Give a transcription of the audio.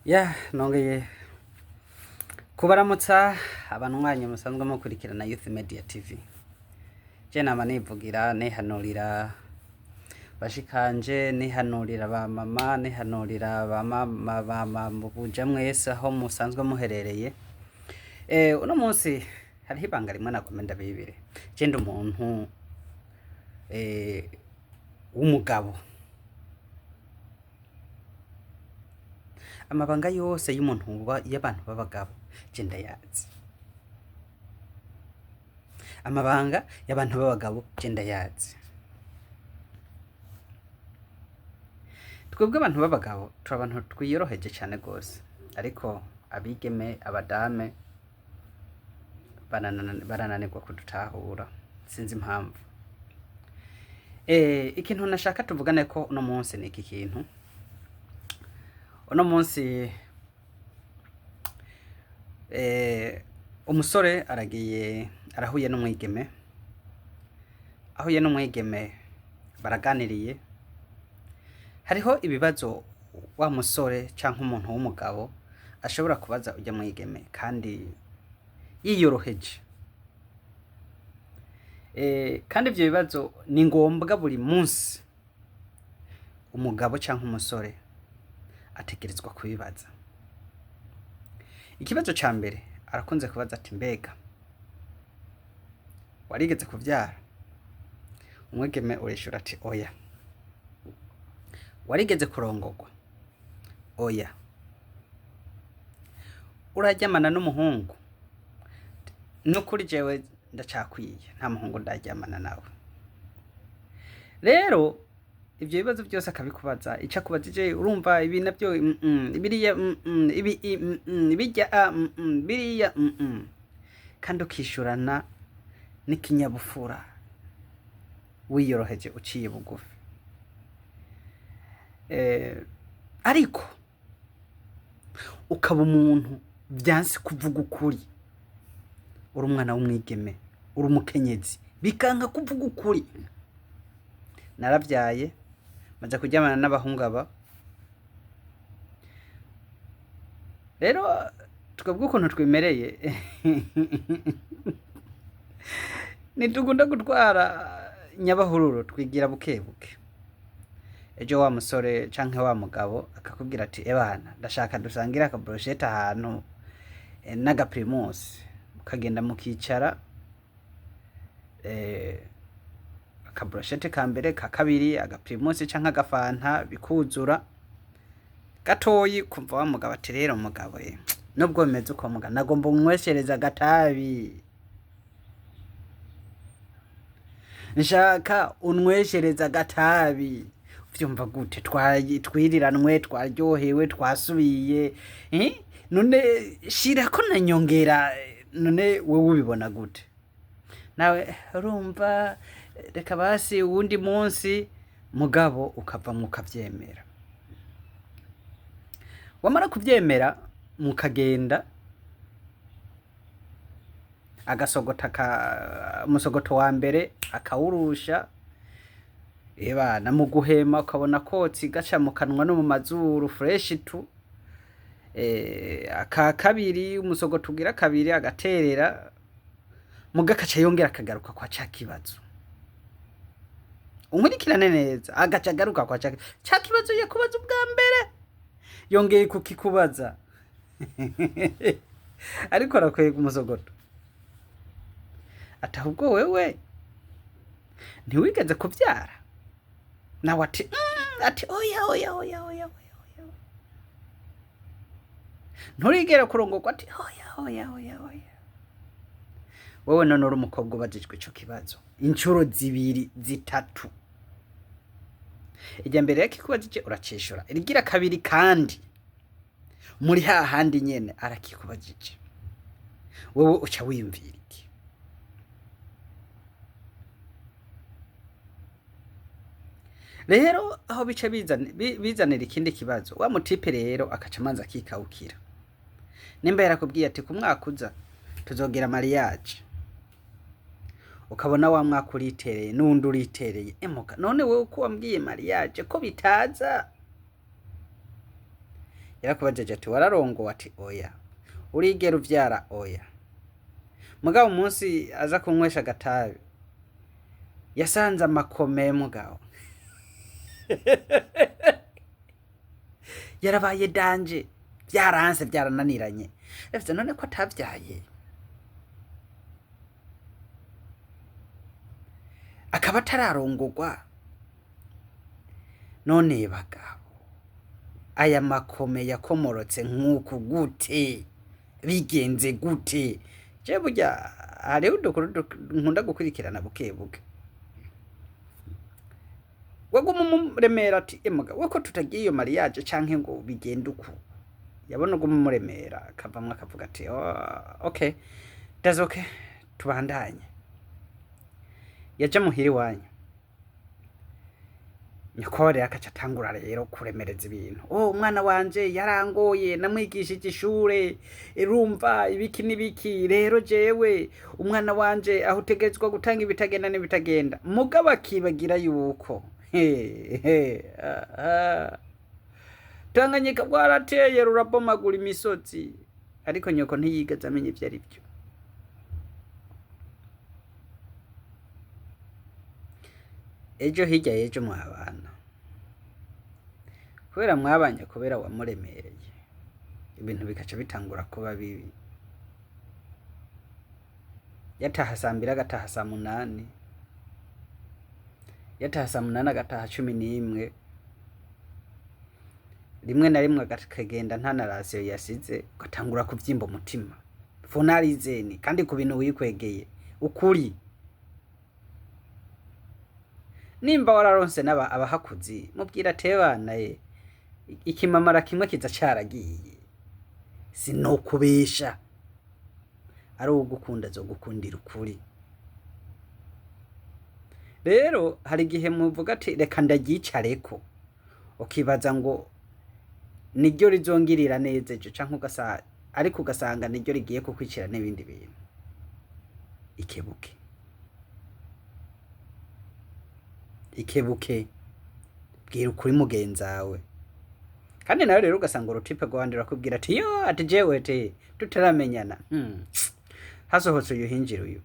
nongeye kubaramutsa abanwanyi musanzwe mukurikirana Youth Media TV. Je nama nivugira nihanurira bashikanje, nihanurira ba mama, nihanurira ba mama mubuja mwese aho musanzwe muherereye. Uno munsi hariho ibanga rimwe nagomba ndabibire. Je ndi umuntu w'umugabo. Amabanga yose y'umuntu y'abantu b'abagabo je ndayazi. Amabanga y'abantu b'abagabo je ndayazi. Twebwe abantu b'abagabo turi abantu twiyoroheje cyane gose, ariko abigeme abadame barananirwa kudutahura, sinzi impamvu. Ikintu nashaka tuvugane ko uno munsi ni iki kintu. Uno munsi umusore arahuye n'umwigeme, ahuye n'umwigeme baraganiriye. Hariho ibibazo wa musore canke umuntu w'umugabo ashobora kubaza ujya mwigeme kandi yiyoroheje. Kandi ivyo bibazo ni ngombwa buri munsi umugabo canke umusore ategerezwa kubibaza. Ikibazo ca mbere arakunze kubaza ati mbega warigeze kuvyara? Umwigeme urishura ati oya. Warigeze kurongorwa? Oya. Uraryamana n'umuhungu? Nukuri jewe ndacakwiye, nta muhungu ndaryamana nawe. Rero ivyo bibazo byose akabikubaza, ica kubajije urumva ibi navyo biriya biriya kandi ukishurana n'ikinyabufura wiyoroheje uciye bugufi. Ariko ukaba umuntu vyansi kuvuga ukuri, uri umwana w'umwigeme, uri umukenyezi, bikanka kuvuga ukuri. Naravyaye maze kuryamana n'abahungu aba. Rero twebwe ukuntu twimereye nitugunda gutwara nyabahururu twigira bukebuke. Ejo wa musore canke wa mugabo akakubwira ati ebana ndashaka dusangira aka brochette ahantu n'aga primus, mukagenda mukicara aka brochette ka mbere ka kabiri aga primus canke aga fanta bikuzura gatoyi, kumva wa mugabo ati rero mugabo nubwo bimeze uko mugabo nagomba umweshereza agatabi, nshaka unweshereza agatabi. Vyumva gute? Twiriranwe, twaryohewe, twasubiye, none shirako na nyongera. None wewe ubibona gute? Nawe urumva reka basi uwundi munsi, mugabo ukava mukavyemera. Wamara kuvyemera mukagenda umusogoto wa mbere akawurusha, na muguhema ukabona kotsi gaca mu kanwa no mu mazuru fresh tu. Aka kabiri umusogoto ugira kabiri agaterera, mugakaca yongera akagaruka kwa ca kibazo. Unkurikirane neza, agaca agaruka kwa ca kibazo yakubaza ubwa mbere, yongeye kukikubaza. Ariko arakwega umusogoto ati ahubwo wewe ntiwigeze kuvyara? Nawe ati oya. Nturigera kurongorwa? Ati oya. Wewe none uri umukobwa ubajijwe ico kibazo incuro zibiri zitatu. Ijya mbere yakikubajije uracishura, irigira kabiri kandi muri hahandi nyene arakikubajije, wewe uca wiyumvira iki? Rero aho bica bizanira ikindi kibazo, wa mutipe rero akaca amanza akikawukira. Nimba yarakubwiye ati ku mwaka uza tuzogira mariage, ukabona wa mwaka uritereye n'undi uritereye, emoka none wewe uko wambwiye mariage ko bitaza? yarakubajije ati wararongowe, ati oya. Urigera uvyara, oya. Mugabo umunsi aza kunywesha agatabi yasanze amakome mugabo yarabaye danje, vyaranse vyarananiranye. Ese none ko atavyaye akaba atararongorwa, none bagabo aya makome yakomorotse nk'uku gute, bigenze gute? Je burya hariho udukuru nkunda gukurikirana buke buke. Waguma umuremera ati emuga weko tutagiye iyo mariage canke ngo bigende uku, yabona uguma umuremera akavamwe akavuga ati okay that's okay, tubandanye. Yaja muhiri wanyu nyakore akaca atangura rero kuremereza ibintu. Umwana wanje yarangoye, namwigishije ishure, irumva ibiki n'ibiki, rero jewe umwana wanje aho utegetswa gutanga ibitagenda n'ibitagenda. Mugabo akibagira yuko Tanganyika bwarateye rurabomagura imisozi, ariko nyoko ntiyigeze amenya ivyo ari byo. Ejo hirya yejo mwabana, kubera mwabanye, kubera wamuremereye, ibintu bikaca bitangura kuba bibi. Yataha saa 2 agataha saa 8, yataha saa 8 agataha 11, rimwe na rimwe akagenda nta na rasiyo yasize, ugatangura kuvyimba umutima, funarizeni kandi ku bintu wikwegeye ukuri. Nimba wararonse abahakuzi mubwira tebana ikimamara kimwe kiza caragiye, sinokubesha, ari ugukunda zo gukundira ukuri. Rero hari gihe muvuga ati reka ndagicareko, ukibaza ngo niryo rizongirira neza ejo canke ariko ugasanga niryo rigiye kukwicira n'ibindi bintu. Ikebuke bwira ukuri mugenzawe, kandi nawe rero ugasanga urutipe rwandi rakubwira ati yo ati jewe te tutaramenyana hasohotse uyu hinjira uyu